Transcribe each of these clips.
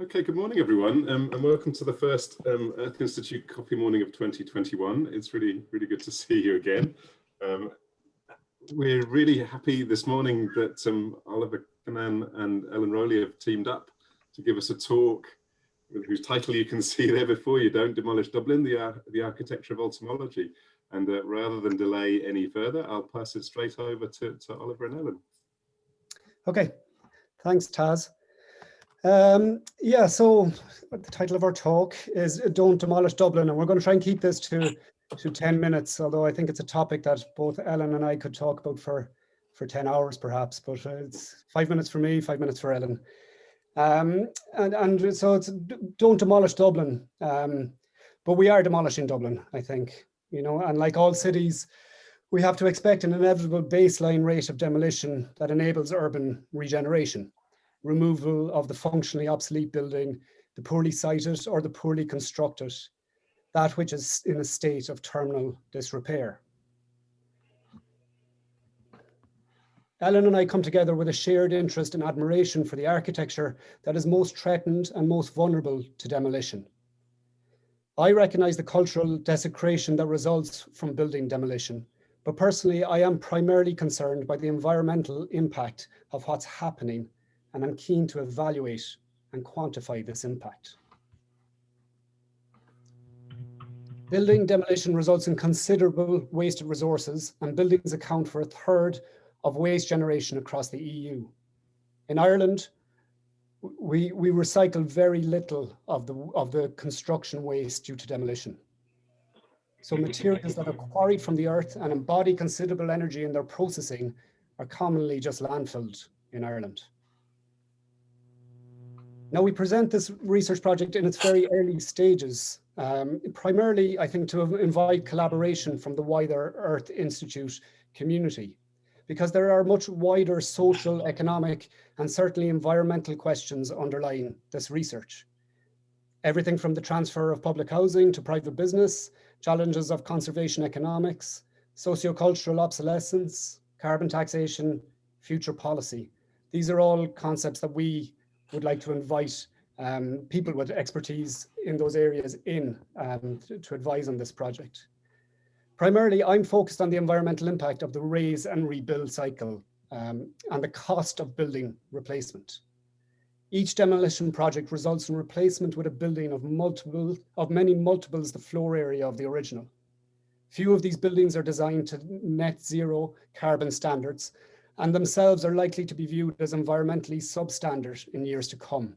Okay, good morning, everyone, and welcome to the first Earth Institute Coffee Morning of 2021. It's really good to see you again. We're really happy this morning that Oliver Kinnane and Ellen Rowley have teamed up to give us a talk, whose title you can see there before you, Don't Demolish Dublin, the Architecture of Ultimology. And rather than delay any further, I'll pass it straight over to Oliver and Ellen. Okay, thanks, Taz. Yeah, so the title of our talk is Don't Demolish Dublin, and we're going to try and keep this to 10 minutes, although I think it's a topic that both Ellen and I could talk about for 10 hours perhaps, but it's 5 minutes for me, 5 minutes for Ellen. And so it's Don't Demolish Dublin, but we are demolishing Dublin, I think, you know, and like all cities, we have to expect an inevitable baseline rate of demolition that enables urban regeneration. Removal of the functionally obsolete building, the poorly sited or the poorly constructed, that which is in a state of terminal disrepair. Ellen and I come together with a shared interest and admiration for the architecture that is most threatened and most vulnerable to demolition. I recognize the cultural desecration that results from building demolition, but personally, I am primarily concerned by the environmental impact of what's happening, and I'm keen to evaluate and quantify this impact. Building demolition results in considerable wasted resources, and buildings account for 1/3 of waste generation across the EU. In Ireland, we recycle very little of the construction waste due to demolition. So materials that are quarried from the earth and embody considerable energy in their processing are commonly just landfilled in Ireland. Now, we present this research project in its very early stages, primarily, I think, to invite collaboration from the wider Earth Institute community, because there are much wider social, economic, and certainly environmental questions underlying this research. Everything from the transfer of public housing to private business, challenges of conservation economics, sociocultural obsolescence, carbon taxation, future policy. These are all concepts that we would like to invite people with expertise in those areas to advise on this project. Primarily, I'm focused on the environmental impact of the raise and rebuild cycle and the cost of building replacement. Each demolition project results in replacement with a building of many multiples the floor area of the original. Few of these buildings are designed to net zero carbon standards, and themselves are likely to be viewed as environmentally substandard in years to come.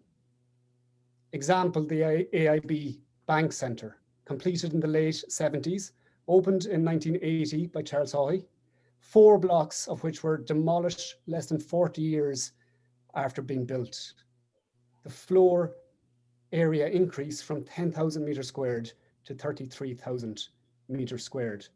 Example, the AIB Bank Centre, completed in the late 70s, opened in 1980 by Charles Haughey, 4 blocks of which were demolished less than 40 years after being built. The floor area increased from 10,000 meters squared to 33,000 meters squared.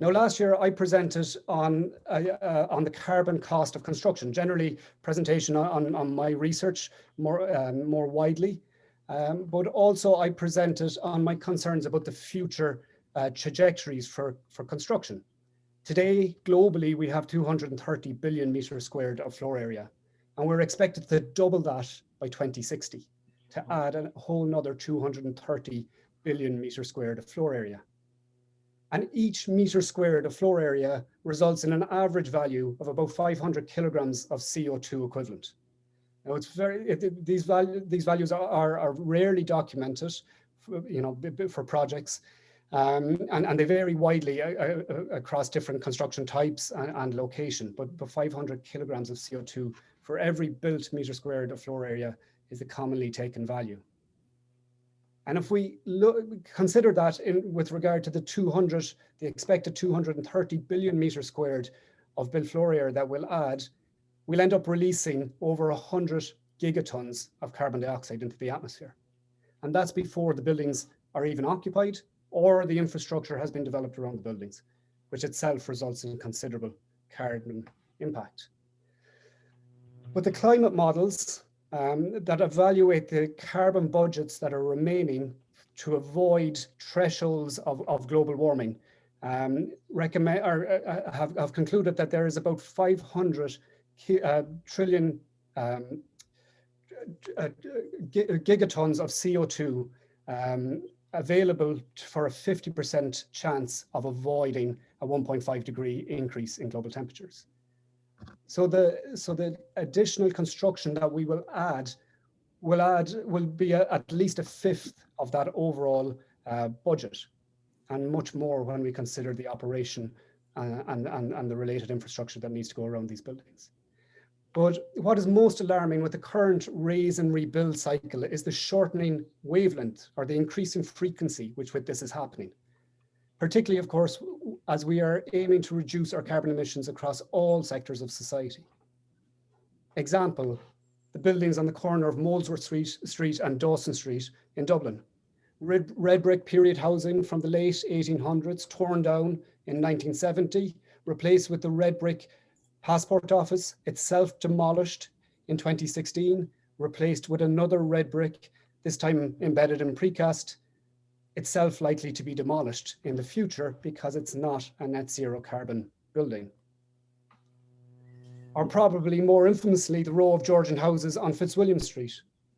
Now, last year I presented on the carbon cost of construction, generally presentation on my research more widely, but also I presented on my concerns about the future trajectories for construction. Today, globally, we have 230 billion meters squared of floor area, and we're expected to double that by 2060 to add a whole nother 230 billion meters squared of floor area. And each meter squared of floor area results in an average value of about 500 kilograms of CO2 equivalent. Now, these values are rarely documented, for projects, and they vary widely across different construction types and location. But 500 kilograms of CO2 for every built meter squared of floor area is the commonly taken value. And if we consider that with regard to the expected 230 billion meters squared of built floor area that we'll add, we'll end up releasing over 100 gigatons of carbon dioxide into the atmosphere. And that's before the buildings are even occupied or the infrastructure has been developed around the buildings, which itself results in considerable carbon impact. But the climate models that evaluate the carbon budgets that are remaining to avoid thresholds of global warming have concluded that there is about 500 trillion gigatons of CO2 available for a 50% chance of avoiding a 1.5 degree increase in global temperatures. So the additional construction that we will add will be at least a fifth of that overall budget, and much more when we consider the operation and the related infrastructure that needs to go around these buildings. But what is most alarming with the current raise and rebuild cycle is the shortening wavelength, or the increasing frequency with which this is happening. Particularly, of course, as we are aiming to reduce our carbon emissions across all sectors of society. Example, the buildings on the corner of Molesworth Street and Dawson Street in Dublin. Red brick period housing from the late 1800s, torn down in 1970, replaced with the red brick passport office, itself demolished in 2016, replaced with another red brick, this time embedded in precast, itself likely to be demolished in the future because it's not a net zero carbon building. Or probably more infamously, the row of Georgian houses on Fitzwilliam Street,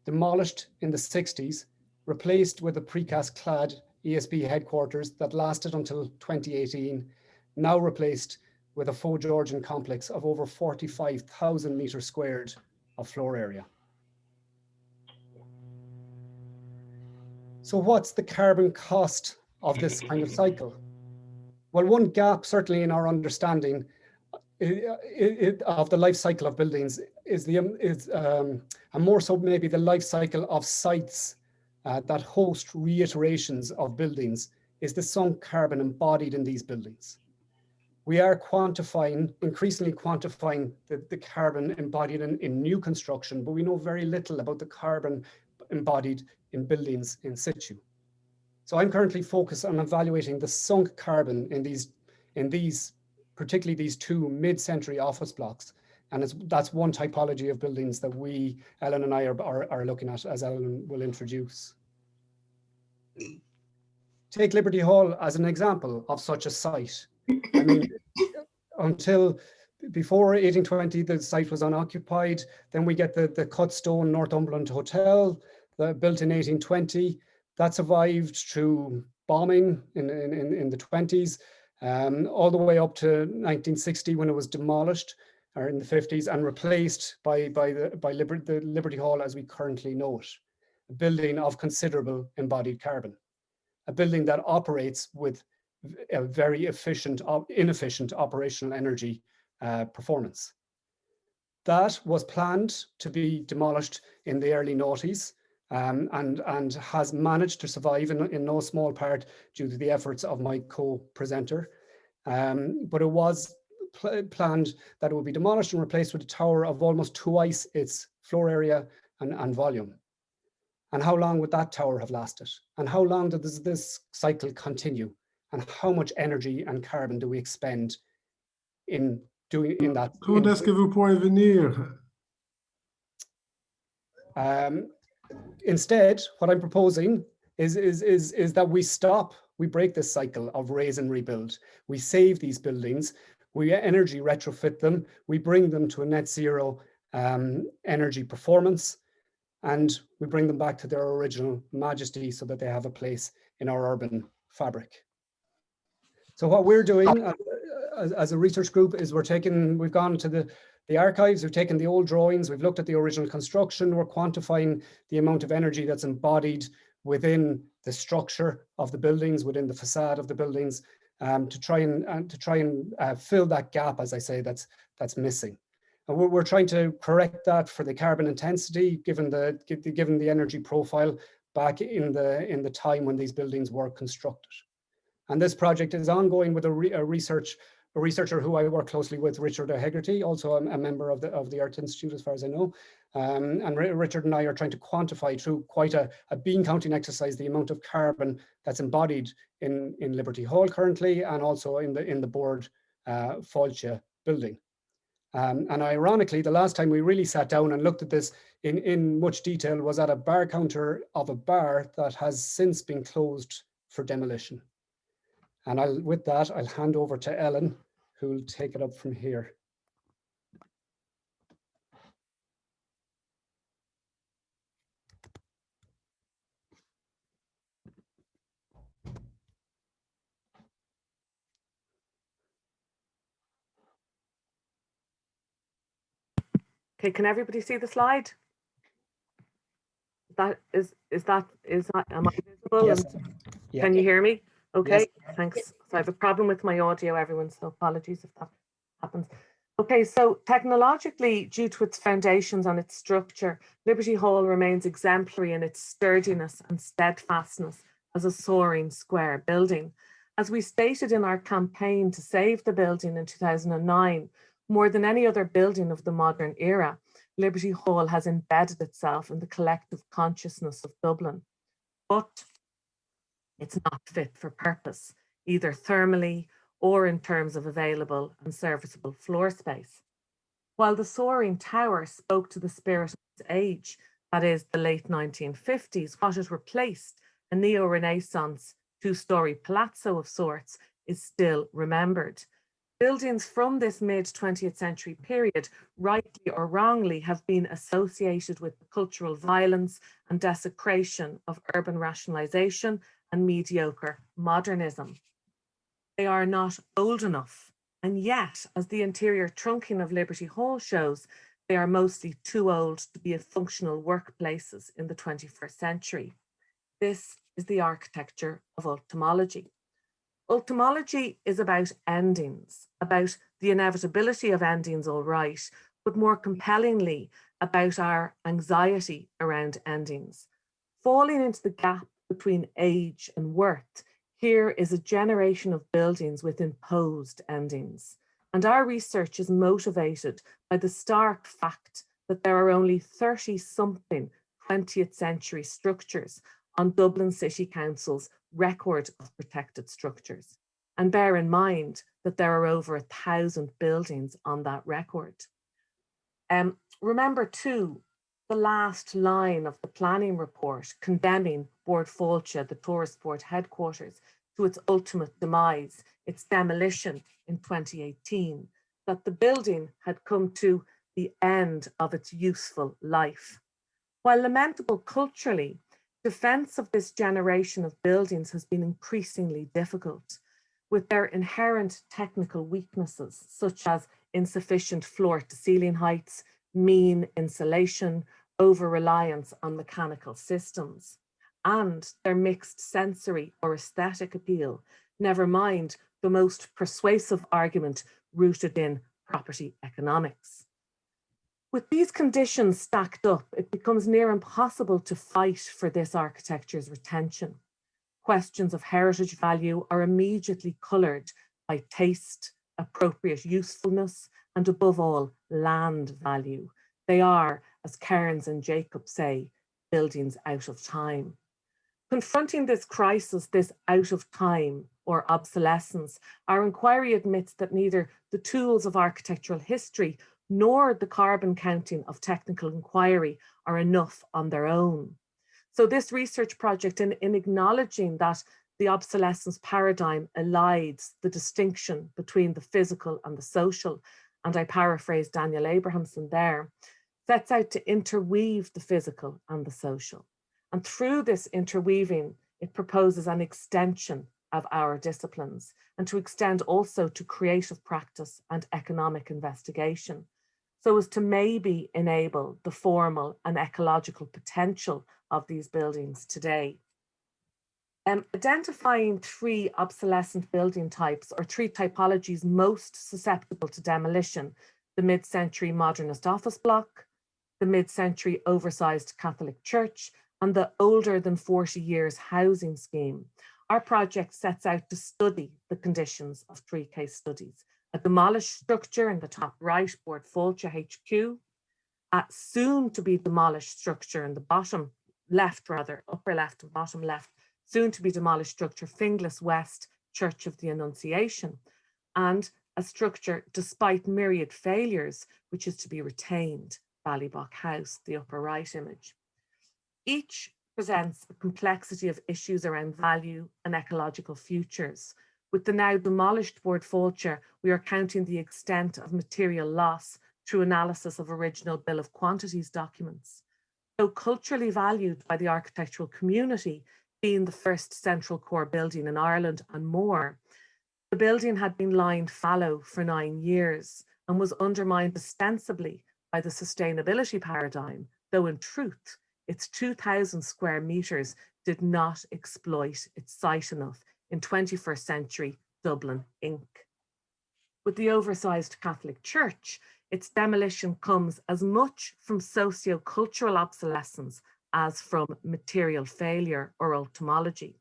demolished in the 60s, replaced with a precast clad ESB headquarters that lasted until 2018, now replaced with a faux Georgian complex of over 45,000 meters squared of floor area. So what's the carbon cost of this kind of cycle? Well, one gap certainly in our understanding of the life cycle of buildings is and more so maybe the life cycle of sites that host reiterations of buildings, is the sunk carbon embodied in these buildings. We are increasingly quantifying the carbon embodied in new construction, but we know very little about the carbon embodied in buildings in situ. So I'm currently focused on evaluating the sunk carbon in these, particularly these two mid-century office blocks. And that's one typology of buildings that Ellen and I are looking at, as Ellen will introduce. Take Liberty Hall as an example of such a site. I mean, until before 1820, the site was unoccupied. Then we get the cut stone Northumberland Hotel, built in 1820. That survived through bombing in the 20s, all the way up to 1960 when it was demolished, or in the 50s, and replaced by the Liberty Hall as we currently know it. A building of considerable embodied carbon. A building that operates with a very inefficient operational energy performance. That was planned to be demolished in the early noughties, and has managed to survive in no small part due to the efforts of my co-presenter. But it was planned that it would be demolished and replaced with a tower of almost twice its floor area and volume. And how long would that tower have lasted? And how long does this cycle continue? And how much energy and carbon do we expend in that? Quand est-ce que vous pourrez venir? Instead, what I'm proposing is that we break this cycle of raise and rebuild. We save these buildings, we energy retrofit them, we bring them to a net zero energy performance, and we bring them back to their original majesty so that they have a place in our urban fabric. So what we're doing as a research group is we've gone to the archives, we've taken the old drawings, we've looked at the original construction, we're quantifying the amount of energy that's embodied within the structure of the buildings, within the facade of the buildings, to try and fill that gap, as I say, that's missing. And we're trying to correct that for the carbon intensity, given the energy profile back in the time when these buildings were constructed. And this project is ongoing with a researcher who I work closely with, Richard O'Hegarty, also a member of the Earth Institute, as far as I know. And Richard and I are trying to quantify through quite a bean counting exercise the amount of carbon that's embodied in Liberty Hall currently, and also in the Board Fáilte building. And ironically, the last time we really sat down and looked at this in much detail was at a bar counter of a bar that has since been closed for demolition. And with that, I'll hand over to Ellen, who will take it up from here. Okay, can everybody see the slide? Am I visible? Yes. And Yeah. can you hear me? Okay, Yes. thanks. So I have a problem with my audio, everyone, so apologies if that happens. Okay, so technologically, due to its foundations and its structure, Liberty Hall remains exemplary in its sturdiness and steadfastness as a soaring square building. As we stated in our campaign to save the building in 2009, more than any other building of the modern era, Liberty Hall has embedded itself in the collective consciousness of Dublin. But it's not fit for purpose, either thermally or in terms of available and serviceable floor space. While the soaring tower spoke to the spirit of its age, that is the late 1950s, what it replaced, a neo-Renaissance two-story palazzo of sorts, is still remembered. Buildings from this mid-20th century period, rightly or wrongly, have been associated with the cultural violence and desecration of urban rationalization and mediocre modernism. They are not old enough, and yet, as the interior trunking of Liberty Hall shows, they are mostly too old to be functional workplaces in the 21st century. This is the architecture of ultimology. Ultimology is about endings, about the inevitability of endings, all right, but more compellingly about our anxiety around endings. Falling into the gap between age and worth, here is a generation of buildings with imposed endings. And our research is motivated by the stark fact that there are only 30-something 20th century structures on Dublin City Council's record of protected structures. And bear in mind that there are over 1,000 buildings on that record. Remember too, the last line of the planning report condemning Bord Fáilte, the tourist board headquarters, to its ultimate demise, its demolition in 2018, that the building had come to the end of its useful life. While lamentable culturally, defense of this generation of buildings has been increasingly difficult, with their inherent technical weaknesses, such as insufficient floor-to-ceiling heights, mean insulation, over-reliance on mechanical systems, and their mixed sensory or aesthetic appeal, never mind the most persuasive argument rooted in property economics. With these conditions stacked up, it becomes near impossible to fight for this architecture's retention. Questions of heritage value are immediately coloured by taste, appropriate usefulness, and above all, land value. They are, as Cairns and Jacob say, buildings out of time. Confronting this crisis, this out of time or obsolescence, our inquiry admits that neither the tools of architectural history nor the carbon counting of technical inquiry are enough on their own. So this research project, in acknowledging that the obsolescence paradigm elides the distinction between the physical and the social, and I paraphrase Daniel Abrahamson there, sets out to interweave the physical and the social. And through this interweaving, it proposes an extension of our disciplines and to extend also to creative practice and economic investigation, so as to maybe enable the formal and ecological potential of these buildings today. Identifying 3 obsolescent building types or 3 typologies most susceptible to demolition: the mid-century modernist office block, the mid-century oversized Catholic church, and the older than 40 years housing scheme. Our project sets out to study the conditions of 3 case studies: a demolished structure in the top right, Bord Fáilte HQ, a soon to be demolished structure in the bottom left, rather, upper left and bottom left, soon to be demolished structure, Finglas West Church of the Annunciation, and a structure, despite myriad failures, which is to be retained, Ballybock House, the upper right image. Each presents a complexity of issues around value and ecological futures. With the now demolished Bord Fáilte, we are counting the extent of material loss through analysis of original Bill of Quantities documents. Though culturally valued by the architectural community, being the first central core building in Ireland and more, the building had been lying fallow for 9 years and was undermined ostensibly by the sustainability paradigm, though in truth, its 2,000 square meters did not exploit its site enough in 21st century Dublin, Inc. With the oversized Catholic Church, its demolition comes as much from socio-cultural obsolescence as from material failure or ultimology.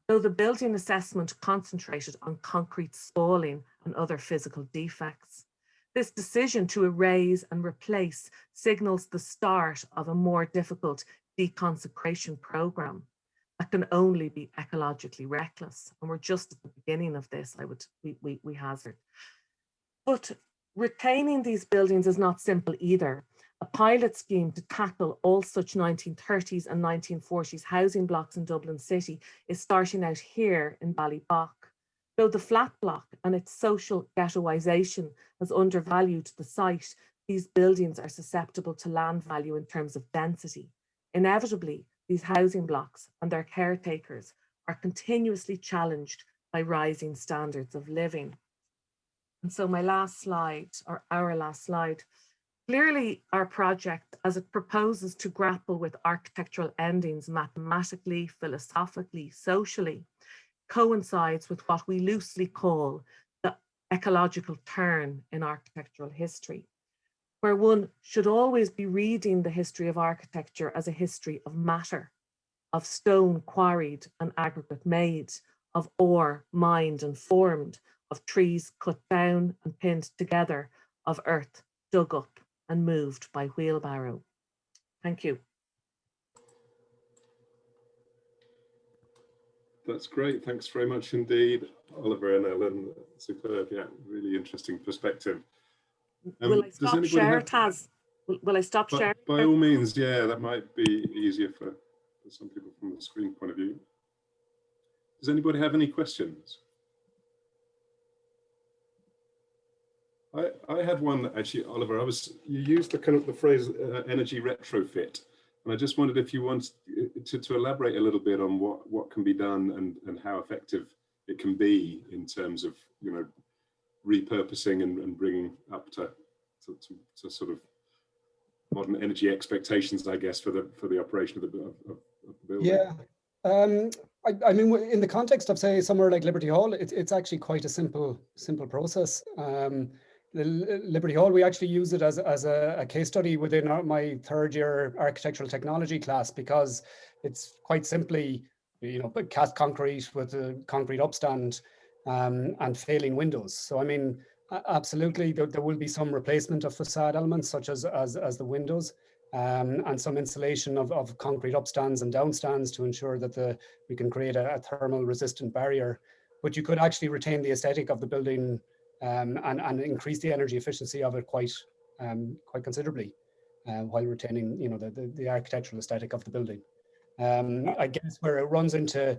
Though the building assessment concentrated on concrete spalling and other physical defects, this decision to erase and replace signals the start of a more difficult deconsecration program that can only be ecologically reckless. And we're just at the beginning of this, we hazard. But retaining these buildings is not simple either. A pilot scheme to tackle all such 1930s and 1940s housing blocks in Dublin City is starting out here in Ballybock. Though the flat block and its social ghettoisation has undervalued the site, these buildings are susceptible to land value in terms of density. Inevitably, these housing blocks and their caretakers are continuously challenged by rising standards of living. And so my last slide, or our last slide, clearly our project, as it proposes to grapple with architectural endings mathematically, philosophically, socially, coincides with what we loosely call the ecological turn in architectural history, where one should always be reading the history of architecture as a history of matter, of stone quarried and aggregate made, of ore mined and formed, of trees cut down and pinned together, of earth dug up and moved by wheelbarrow. Thank you. That's great. Thanks very much indeed, Oliver and Ellen. Superb. Yeah, really interesting perspective. Will I stop share, Taz? Will I stop share? By all means, yeah, that might be easier for some people from the screen point of view. Does anybody have any questions? I had one actually, Oliver. You used the phrase energy retrofit, and I just wondered if you want to elaborate a little bit on what can be done and how effective it can be in terms of repurposing and bringing up to sort of modern energy expectations, I guess, for the operation of the building. Yeah. I mean, in the context of, say, somewhere like Liberty Hall, it's actually quite a simple process. The Liberty Hall, we actually use it as a case study within my third year architectural technology class, because it's quite simply, cast concrete with a concrete upstand and failing windows. So, I mean, absolutely, there will be some replacement of facade elements such as the windows. And some insulation of concrete upstands and downstands to ensure that we can create a thermal resistant barrier. But you could actually retain the aesthetic of the building and increase the energy efficiency of it quite considerably, while retaining the architectural aesthetic of the building. I guess where it runs into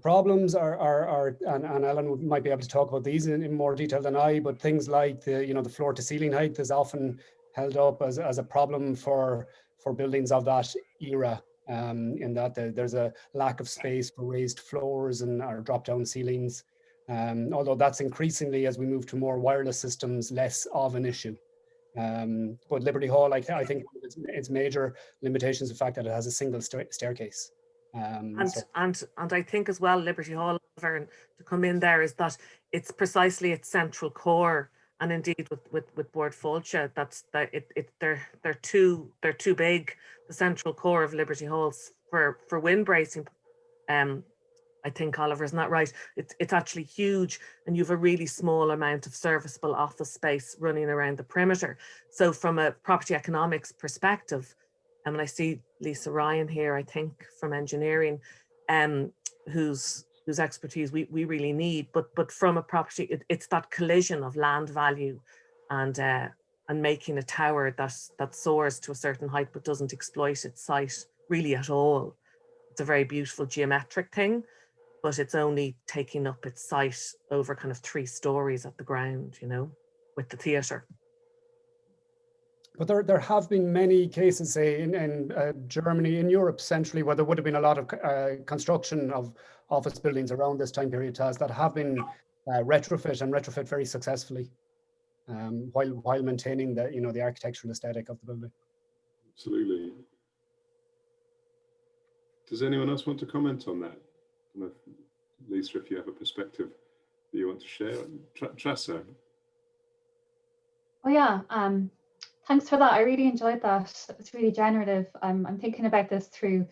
problems and Ellen might be able to talk about these in more detail than I, but things like the floor to ceiling height is often held up as a problem for buildings of that era, in that there's a lack of space for raised floors or drop down ceilings, although that's increasingly, as we move to more wireless systems, less of an issue. But Liberty Hall, I think its major limitations, the fact that it has a single staircase. And I think as well, Liberty Hall, to come in there, is that it's precisely its central core. And indeed, with Bord Fáilte, they're too big. The central core of Liberty Halls for wind bracing. I think, Oliver, isn't that right? It's actually huge, and you have a really small amount of serviceable office space running around the perimeter. So, from a property economics perspective, and I see Lisa Ryan here, I think, from engineering, whose expertise we really need, but from a property, it's that collision of land value and making a tower that soars to a certain height but doesn't exploit its site really at all. It's a very beautiful geometric thing, but it's only taking up its site over kind of 3 stories at the ground, with the theatre. But there have been many cases, say, in Germany, in Europe centrally, where there would have been a lot of construction of office buildings around this time period, that have been retrofit very successfully. while maintaining the the architectural aesthetic of the building. Absolutely. Does anyone else want to comment on that? I don't know if, Lisa, if you have a perspective that you want to share. Tressa. Oh yeah, thanks for that. I really enjoyed that. It's really generative. I'm thinking about this through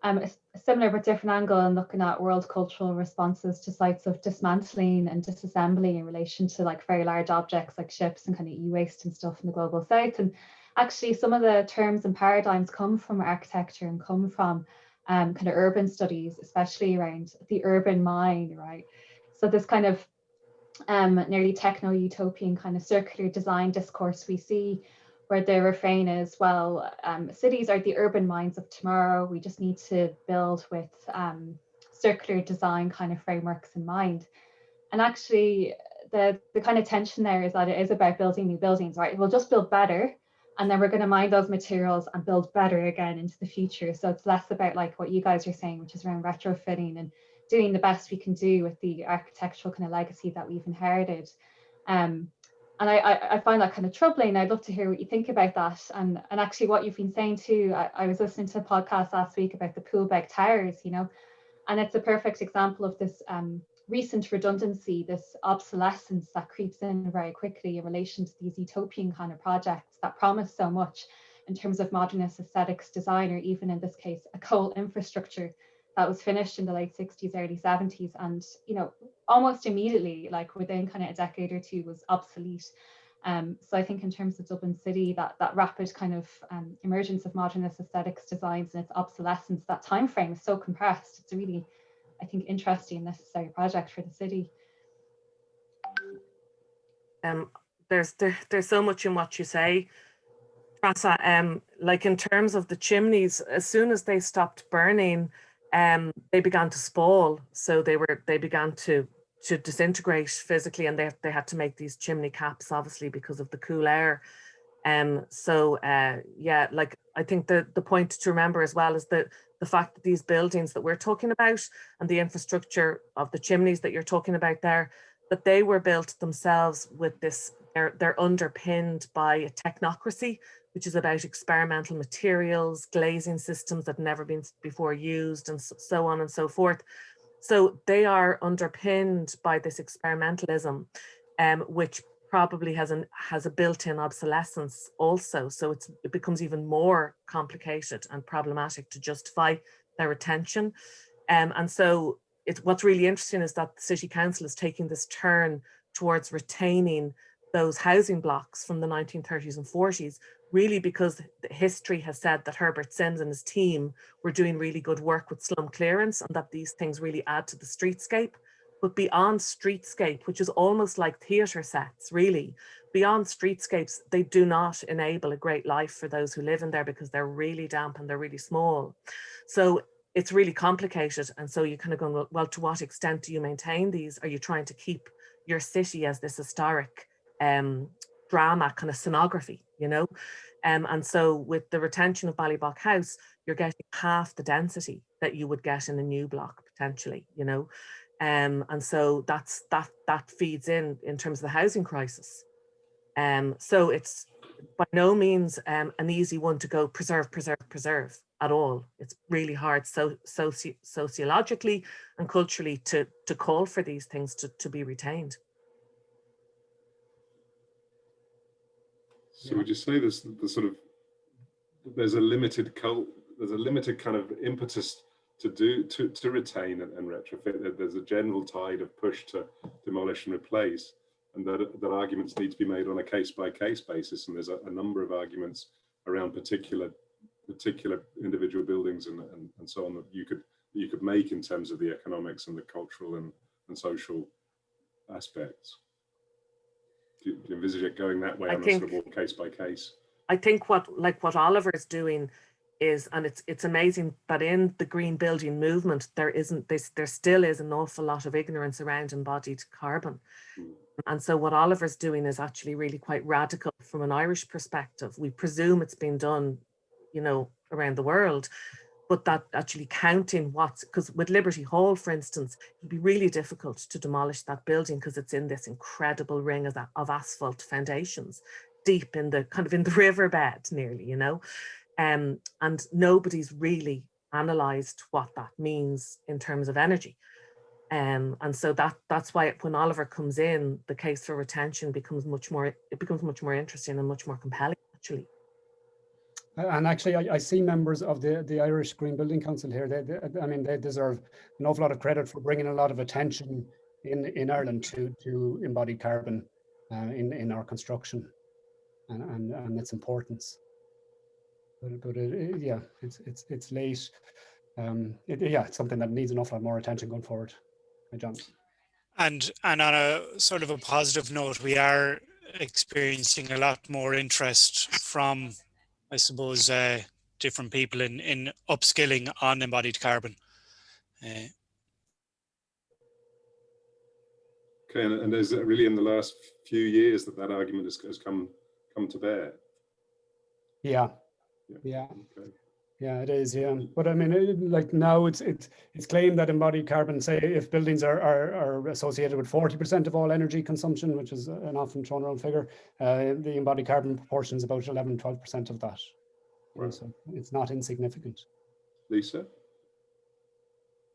a similar but different angle and looking at world cultural responses to sites of dismantling and disassembly in relation to like very large objects like ships and kind of e-waste and stuff in the global south. And actually some of the terms and paradigms come from architecture and come from kind of urban studies, especially around the urban mind, right? So this kind of nearly techno-utopian kind of circular design discourse we see, where the refrain is, well, cities are the urban minds of tomorrow. We just need to build with circular design kind of frameworks in mind. And actually, the kind of tension there is that it is about building new buildings, right? We'll just build better, and then we're going to mine those materials and build better again into the future. So it's less about like what you guys are saying, which is around retrofitting and doing the best we can do with the architectural kind of legacy that we've inherited. And I find that kind of troubling. I'd love to hear what you think about that. And actually what you've been saying too, I was listening to a podcast last week about the Poolbeg Towers, and it's a perfect example of this recent redundancy, this obsolescence that creeps in very quickly in relation to these utopian kind of projects that promise so much in terms of modernist aesthetics design, or even in this case, a coal infrastructure that was finished in the late 60s, early 70s, and almost immediately, like within kind of a decade or two, was obsolete. So I think in terms of Dublin City, that rapid kind of emergence of modernist aesthetics designs and its obsolescence, that time frame is so compressed. It's a really, I think, interesting and necessary project for the city. There's so much in what you say, Trassa. Like in terms of the chimneys, as soon as they stopped burning, they began to spall. So they began to disintegrate physically, and they had to make these chimney caps, obviously, because of the cool air. Yeah, like I think the point to remember as well is that the fact that these buildings that we're talking about and the infrastructure of the chimneys that you're talking about there, that they were built themselves with this, they're underpinned by a technocracy, which is about experimental materials, glazing systems that have never been before used, and so on and so forth. So they are underpinned by this experimentalism, which probably has a built-in obsolescence also. So it becomes even more complicated and problematic to justify their retention. And so what's really interesting is that the City Council is taking this turn towards retaining those housing blocks from the 1930s and 40s, really because history has said that Herbert Sims and his team were doing really good work with slum clearance, and that these things really add to the streetscape. But beyond streetscape, which is almost like theatre sets, really, beyond streetscapes, they do not enable a great life for those who live in there, because they're really damp and they're really small. So it's really complicated. And so you kind of go, well, to what extent do you maintain these? Are you trying to keep your city as this historic drama kind of scenography, and so with the retention of Ballybock House, you're getting half the density that you would get in a new block potentially, and so that feeds in terms of the housing crisis. So it's by no means an easy one to go preserve at all. It's really hard sociologically and culturally to call for these things to be retained. So would you say there's a limited kind of impetus to retain and retrofit? There's a general tide of push to demolish and replace, and that arguments need to be made on a case-by-case basis. And there's a number of arguments around particular individual buildings and so on that you could make in terms of the economics and the cultural and social aspects. Do you envisage it going that way on a sort of all case by case? I think what Oliver's doing is, and it's amazing that in the green building movement there still is an awful lot of ignorance around embodied carbon. And so what Oliver's doing is actually really quite radical from an Irish perspective. We presume it's been done, around the world, but that actually counting what's, because with Liberty Hall, for instance, it'd be really difficult to demolish that building because it's in this incredible ring of asphalt foundations, deep in the kind of in the riverbed nearly, you know, and nobody's really analysed what that means in terms of energy. And so that's why when Oliver comes in, the case for retention becomes much more interesting and much more compelling, actually. And actually, I see members of the Irish Green Building Council here. I mean, they deserve an awful lot of credit for bringing a lot of attention in Ireland to embodied carbon in our construction and its importance. But yeah, it's late. It's something that needs an awful lot more attention going forward. Hi, John. And on a sort of a positive note, we are experiencing a lot more interest from, I suppose, different people in upskilling on embodied carbon. Okay, and there's really in the last few years that argument has come to bear. Yeah. Okay. Yeah, it is. Yeah, but I mean, like now it's claimed that embodied carbon, say, if buildings are associated with 40% of all energy consumption, which is an often thrown around figure, the embodied carbon proportion is about 11-12% of that. Wow. So it's not insignificant. Lisa?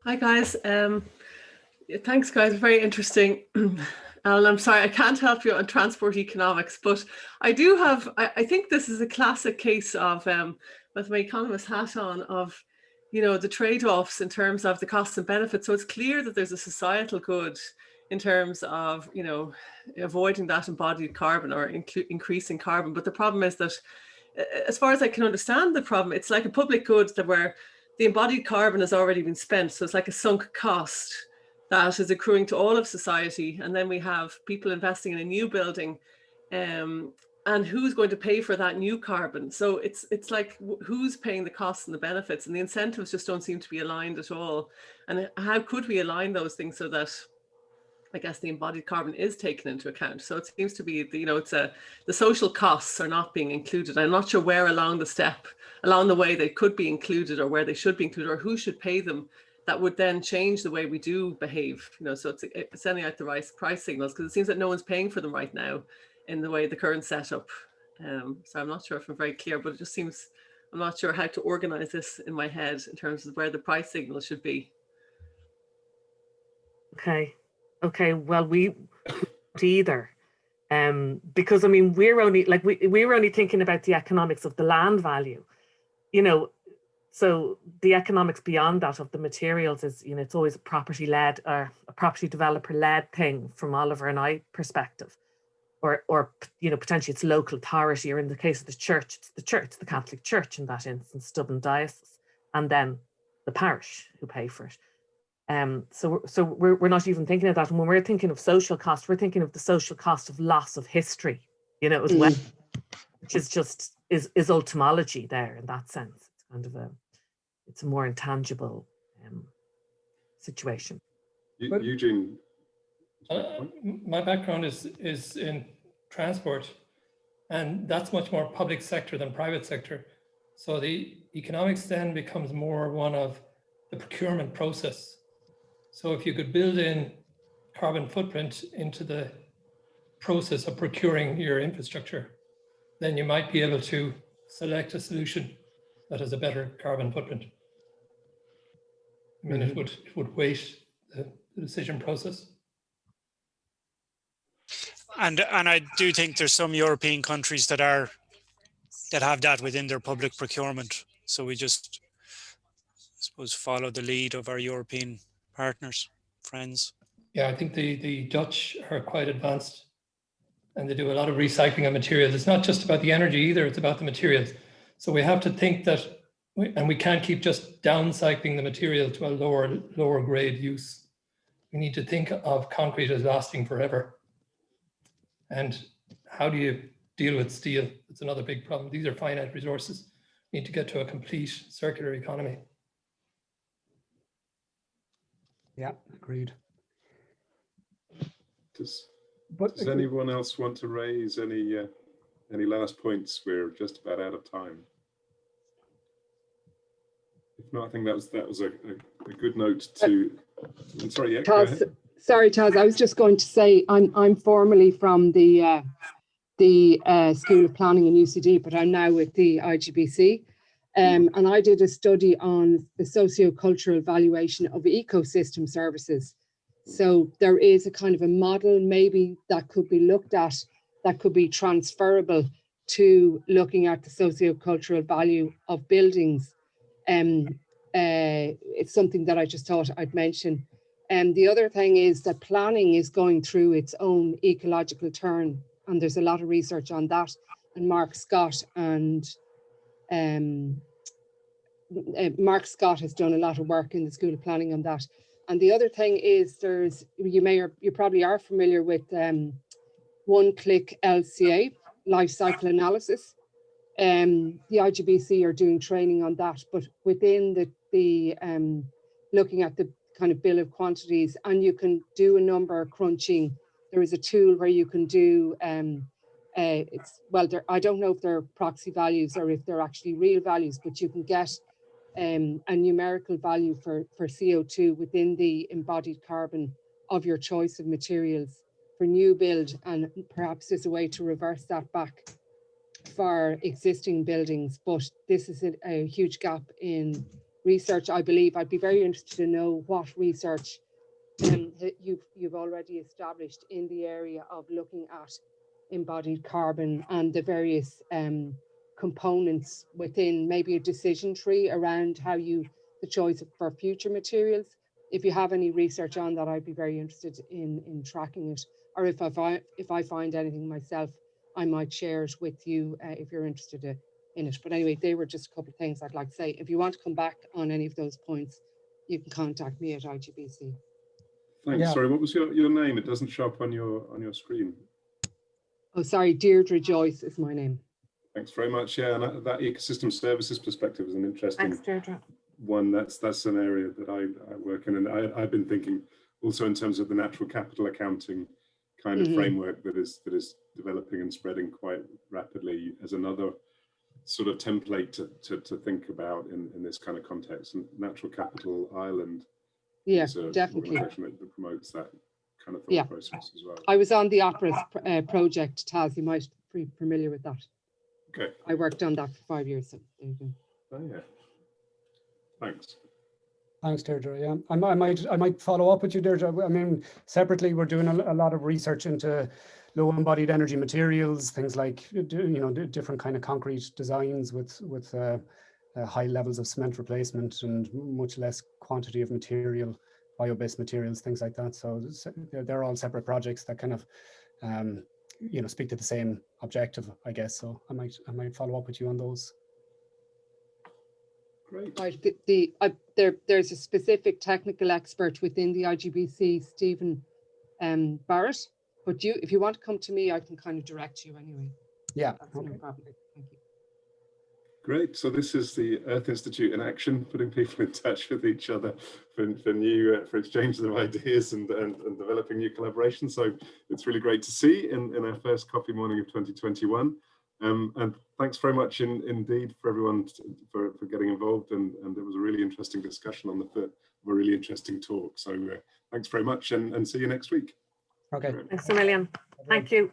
Hi guys. Thanks guys, very interesting. Alan, I'm sorry, I can't help you on transport economics, but I do have, I think this is a classic case of, with my economist hat on, of, you know, the trade-offs in terms of the costs and benefits. So it's clear that there's a societal good in terms of, you know, avoiding that embodied carbon or increasing carbon. But the problem is that, as far as I can understand the problem, it's like a public good that where the embodied carbon has already been spent. So it's like a sunk cost that is accruing to all of society. And then we have people investing in a new building, and who's going to pay for that new carbon? So it's like, who's paying the costs and the benefits, and the incentives just don't seem to be aligned at all. And how could we align those things so that, I guess, the embodied carbon is taken into account? So it seems to be, you know, the social costs are not being included. I'm not sure where along the way they could be included, or where they should be included, or who should pay them. That would then change the way we do behave, you know, so it's sending out the right price signals, because it seems that no one's paying for them right now in the way the current setup. So I'm not sure if I'm very clear, but it just seems, I'm not sure how to organize this in my head in terms of where the price signal should be. Okay, well, we either, because I mean, we're only like, we were only thinking about the economics of the land value, you know. So the economics beyond that of the materials is, you know, it's always a property led or a property developer led thing from Oliver and I perspective, or you know, potentially it's local authority, or in the case of the church, it's the Catholic Church in that instance, Dublin diocese, and then the parish who pay for it. So we're not even thinking of that. And when we're thinking of social cost, we're thinking of the social cost of loss of history, you know, as well, which is just is ultimology there in that sense. Kind of it's a more intangible situation. Eugene, my background is in transport, and that's much more public sector than private sector. So the economics then becomes more one of the procurement process. So if you could build in carbon footprint into the process of procuring your infrastructure, then you might be able to select a solution that has a better carbon footprint. I mean, it would weight the decision process. And I do think there's some European countries that have that within their public procurement. So we just, I suppose, follow the lead of our European partners, friends. Yeah, I think the Dutch are quite advanced, and they do a lot of recycling of materials. It's not just about the energy either, it's about the materials. So we have to think that, and we can't keep just downcycling the material to a lower grade use. We need to think of concrete as lasting forever. And how do you deal with steel? It's another big problem. These are finite resources. We need to get to a complete circular economy. Yeah, agreed. Does anyone else want to raise any last points? We're just about out of time. No, I think that was a good note to. I'm sorry, yeah, go Taz, ahead. sorry, Taz. I was just going to say I'm formerly from the School of Planning in UCD, but I'm now with the IGBC. And I did a study on the socio-cultural valuation of ecosystem services. So there is a kind of a model maybe that could be looked at, that could be transferable to looking at the socio-cultural value of buildings. It's something that I just thought I'd mention. And the other thing is that planning is going through its own ecological turn, and there's a lot of research on that. And Mark Scott has done a lot of work in the School of Planning on that. And the other thing is you probably are familiar with one-click LCA, life cycle analysis. The IGBC are doing training on that, but within the looking at the kind of bill of quantities, and you can do a number crunching. There is a tool where you can do I don't know if they're proxy values or if they're actually real values, but you can get a numerical value for CO2 within the embodied carbon of your choice of materials for new build, and perhaps there's a way to reverse that back for existing buildings. But this is a huge gap in research, I believe. I'd be very interested to know what research you've already established in the area of looking at embodied carbon and the various components within maybe a decision tree around how the choice for future materials. If you have any research on that, I'd be very interested in tracking it. Or if I find anything myself, I might share it with you if you're interested in it. But anyway, they were just a couple of things I'd like to say. If you want to come back on any of those points, you can contact me at IGBC. Thanks. Yeah. Sorry, what was your name? It doesn't show up on your screen. Oh, sorry, Deirdre Joyce is my name. Thanks very much. Yeah, and that ecosystem services perspective is an interesting one. That's an area that I work in, and I've been thinking also in terms of the natural capital accounting kind of framework that is developing and spreading quite rapidly as another sort of template to think about in this kind of context. And Natural Capital Ireland is a definitely organization that promotes that kind of thought process as well. I was on the Operas project, Taz. You might be familiar with that. Okay. I worked on that for 5 years. So there you go. Oh yeah. Thanks. Thanks, Deirdre. Yeah, I might follow up with you, Deirdre. I mean, separately, we're doing a lot of research into low embodied energy materials, things like different kind of concrete designs with high levels of cement replacement and much less quantity of material, bio-based materials, things like that. So they're all separate projects that kind of speak to the same objective, I guess. So I might follow up with you on those. Great. Right. There's a specific technical expert within the IGBC, Stephen Barrett. But if you want to come to me, I can kind of direct you anyway. Yeah. That's no problem. Thank you. Great. So this is the Earth Institute in action, putting people in touch with each other for exchanges of ideas and developing new collaborations. So it's really great to see in our first coffee morning of 2021. And thanks very much indeed for everyone for getting involved. And it was a really interesting discussion on the foot of a really interesting talk. So thanks very much and see you next week. Okay. Thanks a million. Thank you.